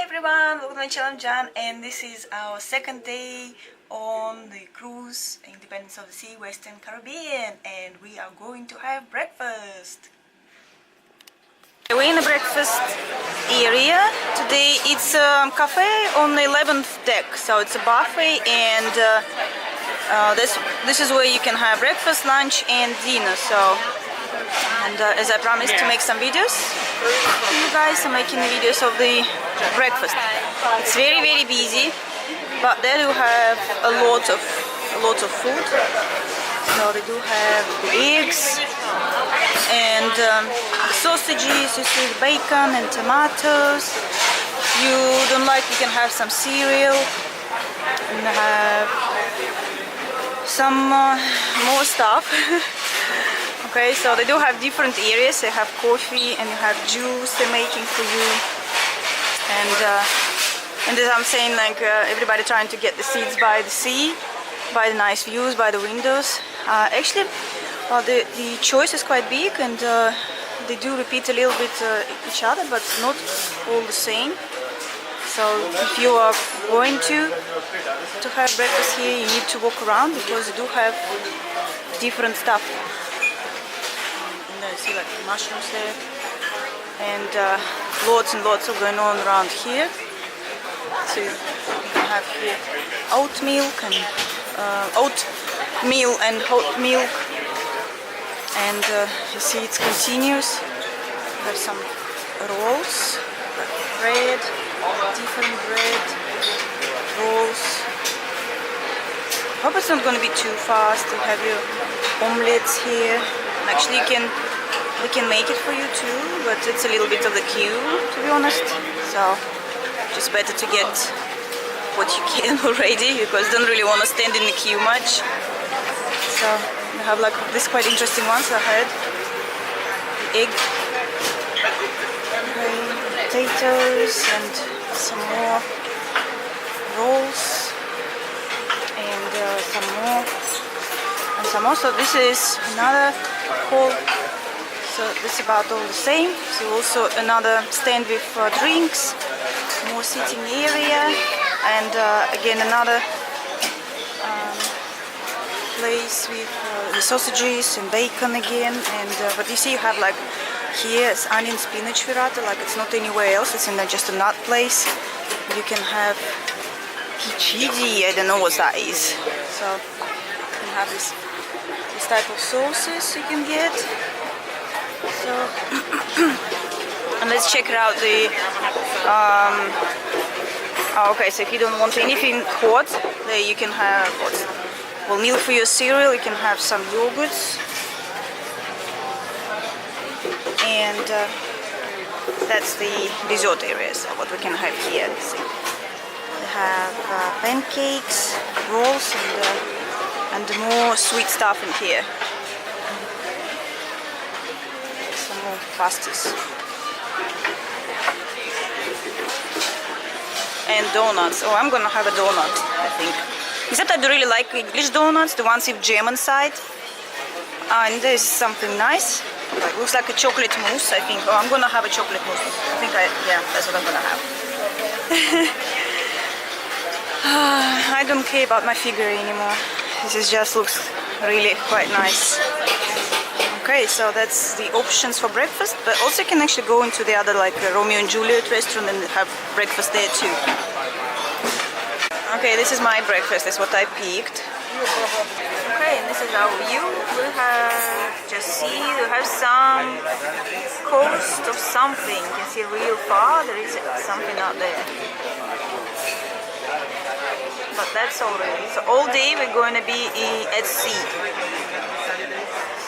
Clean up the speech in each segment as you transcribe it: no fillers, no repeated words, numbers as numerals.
everyone, welcome to my channel Jan, and this is our second day on the cruise Independence of the Sea, Western Caribbean, and we are going to have breakfast. We're in the breakfast area today. It's a cafe on the 11th deck, so it's a buffet, and this is where you can have breakfast, lunch and dinner. And as I promised to make some videos for you guys, I'm making videos of the breakfast. It's very busy, but they do have a lot of food. So they do have the eggs and sausages, you see the bacon and tomatoes. You don't like, you can have some cereal and have some more stuff. Okay, so they do have different areas. They have coffee and you have juice they're making for you. And as I'm saying, like everybody trying to get the seats by the sea, by the nice views, by the windows. Actually, the choice is quite big, and they do repeat a little bit each other, but not all the same. So if you are going to have breakfast here, you need to walk around because they do have different stuff. You see like mushrooms there, and lots and lots of going on around here. So you can have here oatmeal and hot milk, and you see it's continuous. There's some rolls, bread, different bread, rolls. Hope it's not going to be too fast. You have your omelets here. Actually, we can make it for you too, but it's a little bit of the queue, to be honest. So just better to get what you can already, because you don't really want to stand in the queue much. So we have like this quite interesting ones ahead. Egg, potatoes, and some more rolls, and some more. So this is another hall. So this is about all the same. So also another stand with drinks, more seating area, and again another place with the sausages and bacon again. And but you see you have like here it's onion spinach virata, like it's not anywhere else. It's in just a nut place. You can have kichidi, I don't know what that is. So you can have this type of sauces you can get. So and let's check out the okay, so if you don't want anything hot, there you can have milk for your cereal. You can have some yogurts, and that's the dessert areas of what we can have here. See, they have pancakes, rolls, and more sweet stuff in here. Some more pasties. And donuts. Oh, I'm gonna have a donut, I think. Except I do really like English donuts, the ones with jam inside. And there's something nice. Like, looks like a chocolate mousse, I think. Oh, I'm gonna have a chocolate mousse. I think yeah, that's what I'm gonna have. I don't care about my figure anymore. This just looks really quite nice. Okay, so that's the options for breakfast, but also you can actually go into the other, like Romeo and Juliet restaurant, and have breakfast there too. Okay, this is my breakfast. That's what I picked. Okay, and this is our view. We have some coast of something. You can see real far. There is something out there. But that's already. So all day we're going to be at sea.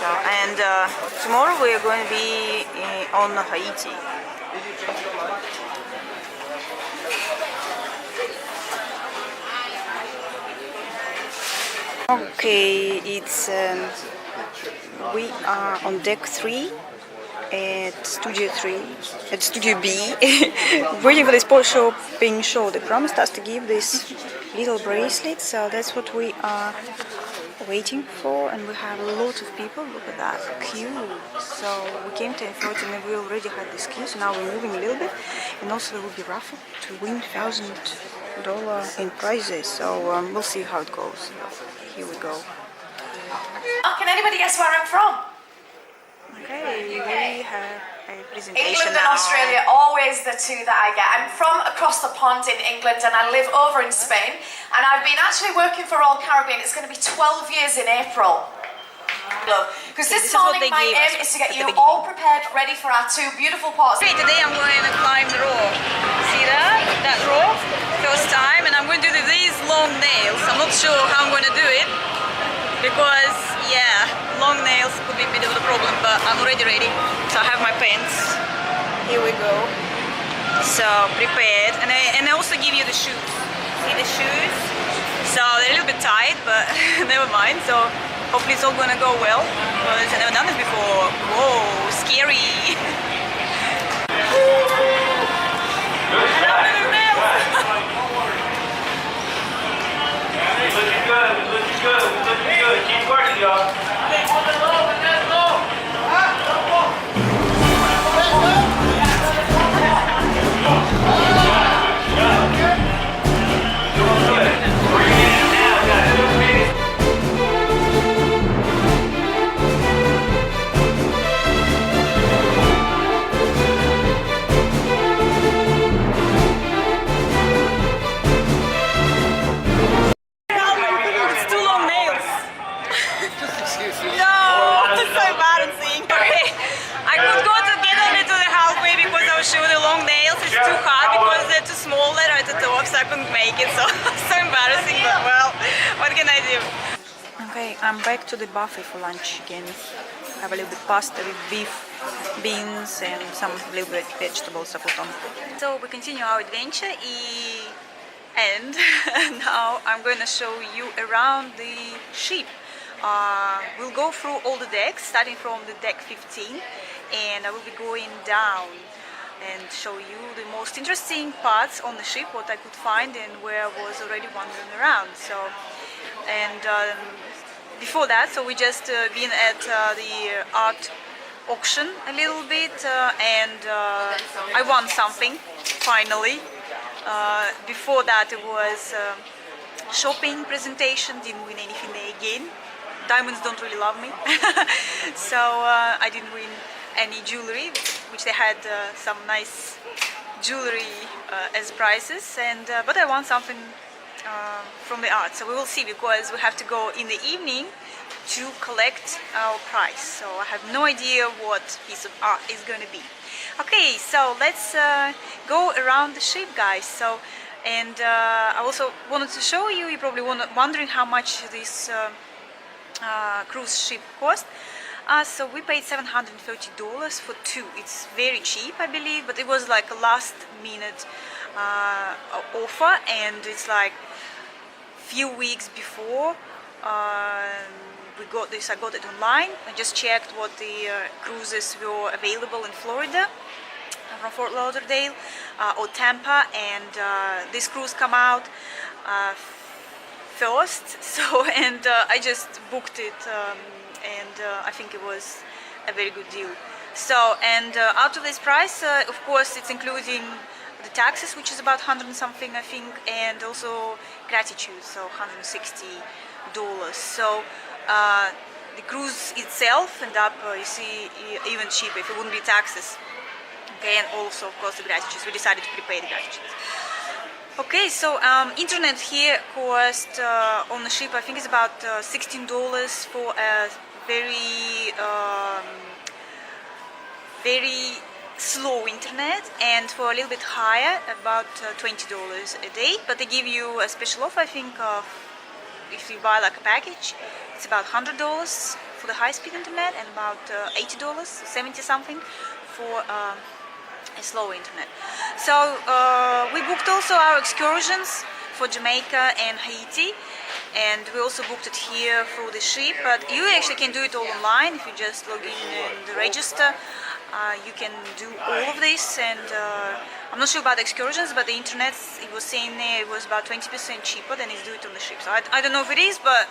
So, and tomorrow we are going to be on Haiti. Okay, it's we are on deck 3 at Studio B, waiting for this shopping show. They promised us to give this little bracelet, so that's what we are waiting for, and we have a lot of people. Look at that queue. So we came to Effort and we already had this queue, so now we're moving a little bit. And also there will be raffle to win $1,000 in prizes, so we'll see how it goes. Here we go. Can anybody guess where I'm from? Okay, we have a presentation England now. and Australia, always the two that I get. I'm from across the pond in England and I live over in Spain. And I've been actually working for All Caribbean. It's going to be 12 years in April. Because this morning my aim is to get you all prepared, ready for our two beautiful pots. Okay, today I'm going to climb the rope. See that? That rope? First time. And I'm going to do these long nails. I'm not sure how I'm going to do it. Because, yeah, long nails could be a bit of a problem, but I'm already ready. So I have my pants. Here we go. So, prepared. And I also give you the shoes. See the shoes? So, they're a little bit tight, but never mind. So, hopefully it's all gonna go well. Because I've never done this before. Whoa, scary. Looking good, looking good, looking good. Keep working, y'all. So I couldn't make it, so so embarrassing, but well, what can I do? Okay, I'm back to the buffet for lunch again. I have a little bit pasta with beef, beans and some little bit vegetables I put on. So we continue our adventure and now I'm going to show you around the ship. We'll go through all the decks, starting from the deck 15, and I will be going down and show you the most interesting parts on the ship, what I could find and where I was already wandering around. So, and before that, so we just been at the art auction a little bit, and I won something finally. Before that, it was shopping presentation. Didn't win anything there again. Diamonds don't really love me, so I didn't win any jewelry, which they had some nice jewelry as prizes, and but I won something from the art. So we will see, because we have to go in the evening to collect our prize. So I have no idea what piece of art is going to be. Okay, so let's go around the ship, guys. So, and I also wanted to show you. You're probably wondering how much this cruise ship cost. So we paid $730 for two. It's very cheap, I believe, but it was like a last minute offer, and it's like few weeks before we got this. I got it online. I just checked what the cruises were available in Florida from Fort Lauderdale or Tampa, and this cruise come out first. So, and I just booked it. And I think it was a very good deal. So, and out of this price, of course, it's including the taxes, which is about 100 and something, I think, and also gratitude, so $160. So the cruise itself ended up, you see, even cheaper if it wouldn't be taxes. Okay, and also, of course, the gratitude. We decided to prepay the gratitude. Okay, so internet here cost on the ship, I think it's about $16 for a very slow internet, and for a little bit higher, about $20 a day. But they give you a special offer, I think, if you buy like a package, it's about $100 for the high-speed internet and about $80, 70 something for a slow internet. So we booked also our excursions for Jamaica and Haiti, and we also booked it here through the ship, but you actually can do it all online. If you just log in and register, you can do all of this. And I'm not sure about the excursions, but the internet, it was saying there it was about 20% cheaper than it's do it on the ship. So I don't know if it is, but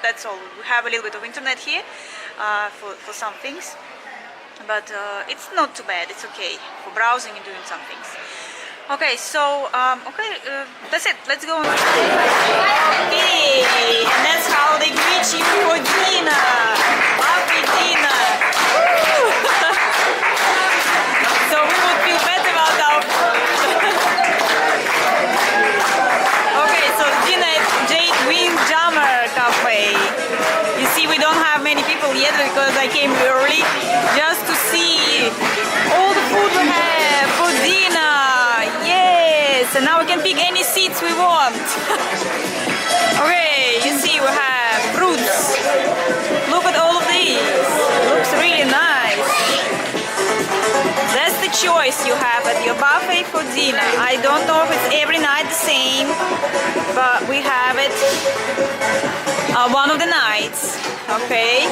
That's all. We have a little bit of internet here for some things, but it's not too bad. It's okay for browsing and doing some things. Okay, so that's it. Let's go. Okay, and that's how they greet you for dinner. Lovely dinner. So we would feel better about our okay, so dinner at Jade Windjammer Cafe. You see, we don't have many people yet because I came early just to see all the food we have for dinner. Yes, and now we can pick any seats we want. Okay, you see, we have fruits. Look at all of these. Looks really nice. That's the choice you have at your buffet for dinner. I don't know if it's every night the same, but we have it one of the nights. Okay.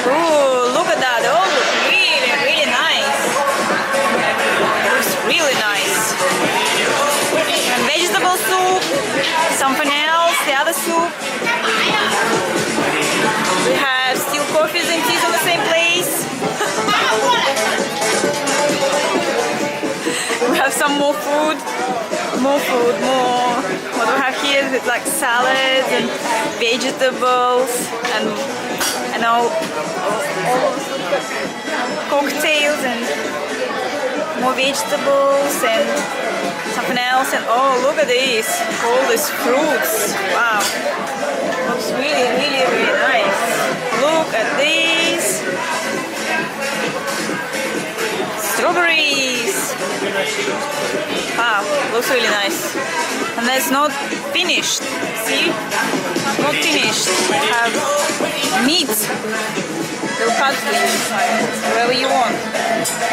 Ooh, look at that. Oh, really, really nice. Looks really nice. And vegetable soup, something else, the other soup. We have still coffees and teas in the same place. We have some more food. More. What do we have here? Like salads and vegetables and all cocktails and more vegetables and something else. And oh, look at this! All these fruits. Wow, looks really, really, really nice. Look at these strawberries. Wow, looks really nice. And that's not finished. See? Not finished. We have meat. They'll cut for you wherever you want.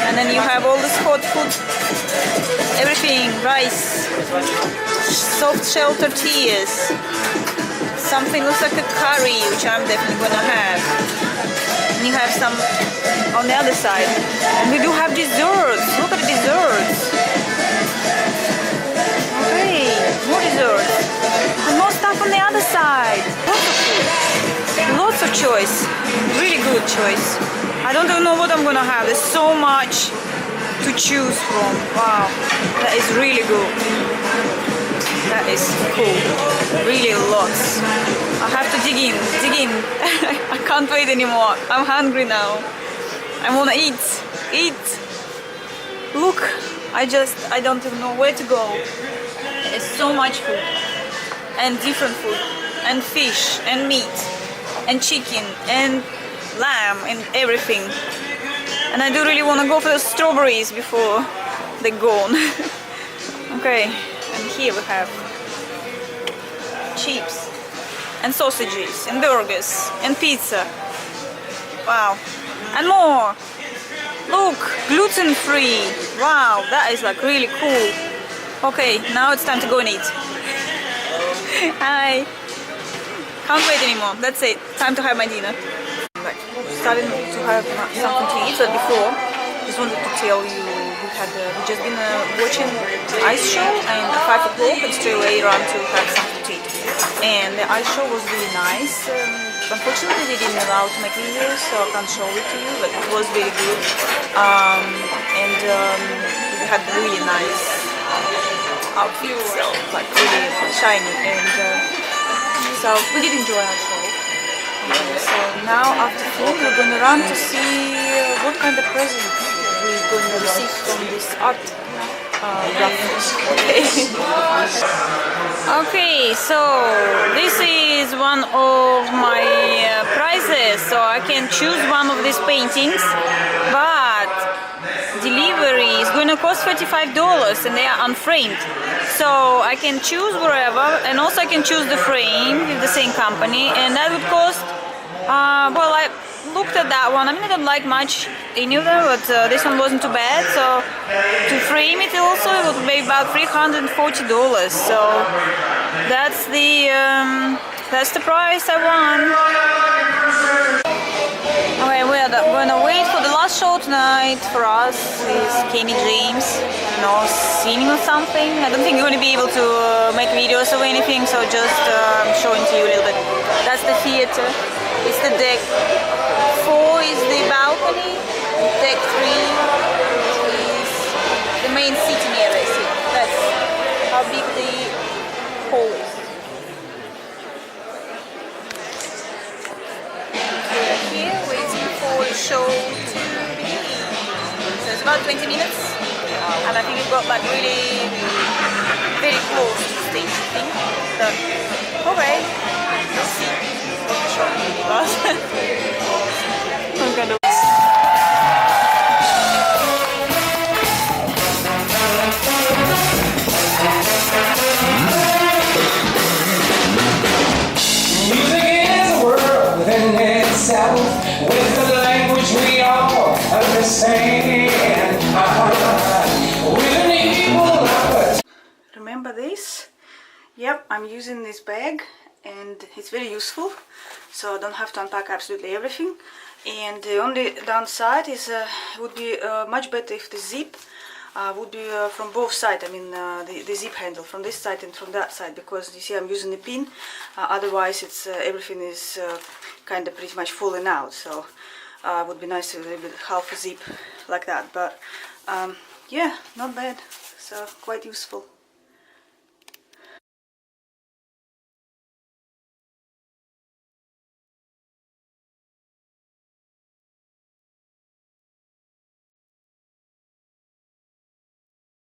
And then you have all this hot food. Everything. Rice. Soft shell tortillas. Something looks like a curry, which I'm definitely gonna have. And you have some on the other side. And we do have desserts. Look at the desserts. Okay, more desserts. And more stuff on the other side. Lots of food. Lots of choice. Really good choice. I don't even know what I'm gonna have. There's so much to choose from. Wow, that is really good. That is cool. Really lots. I have to dig in. I can't wait anymore. I'm hungry now. I wanna eat. Look, I don't even know where to go. There's so much food. And different food. And fish. And meat. And chicken. And lamb. And everything. And I do really wanna go for the strawberries before they're gone. Okay. And here we have chips and sausages and burgers and pizza. Wow. And more. Look, gluten-free. Wow, that is like really cool. Okay, now it's time to go and eat. Hi. Can't wait anymore. That's it. Time to have my dinner. Like, starting to have something to eat, but before, just wanted to tell you we just been watching ice show, and at 5 o'clock and straight away run to have something to eat. And the ice show was really nice. Unfortunately they didn't allow to make videos, so I can't show it to you, but it was really good. We had really nice outfits, so like really shiny, and so we did enjoy our show. So now after food we're going to run to see what kind of presents we're going to receive from this art Okay, so this is one of my prizes, so I can choose one of these paintings, but delivery is going to cost $35 and they are unframed, so I can choose wherever, and also I can choose the frame with the same company, and that would cost well, I looked at that one. I mean, I don't like much any of them, but this one wasn't too bad. So to frame it also, it would be about $340. So that's the price I won. Okay, we're gonna wait for the last show tonight. For us is Kenny James. I don't know, singing or something. I don't think you're gonna be able to make videos or anything, so just showing to you a little bit. That's the theater. It's the deck 4 is the balcony. Deck 3 is the main seating area. See, that's how big the hall is. Here, waiting for the show to begin. So it's about 20 minutes, and I think we've got like really very close to the stage thing. So, okay, let's see what the show really was. I'm gonna. With the language we all understand, with an equal appetite. Remember this? Yep, I'm using this bag and it's very useful, so I don't have to unpack absolutely everything. And the only downside is it would be much better if the zip would be from both sides. I mean the zip handle from this side and from that side, because you see I'm using a pin. Otherwise, it's everything is kind of pretty much falling out. So it would be nice to leave it half a zip like that. But yeah, not bad. So quite useful.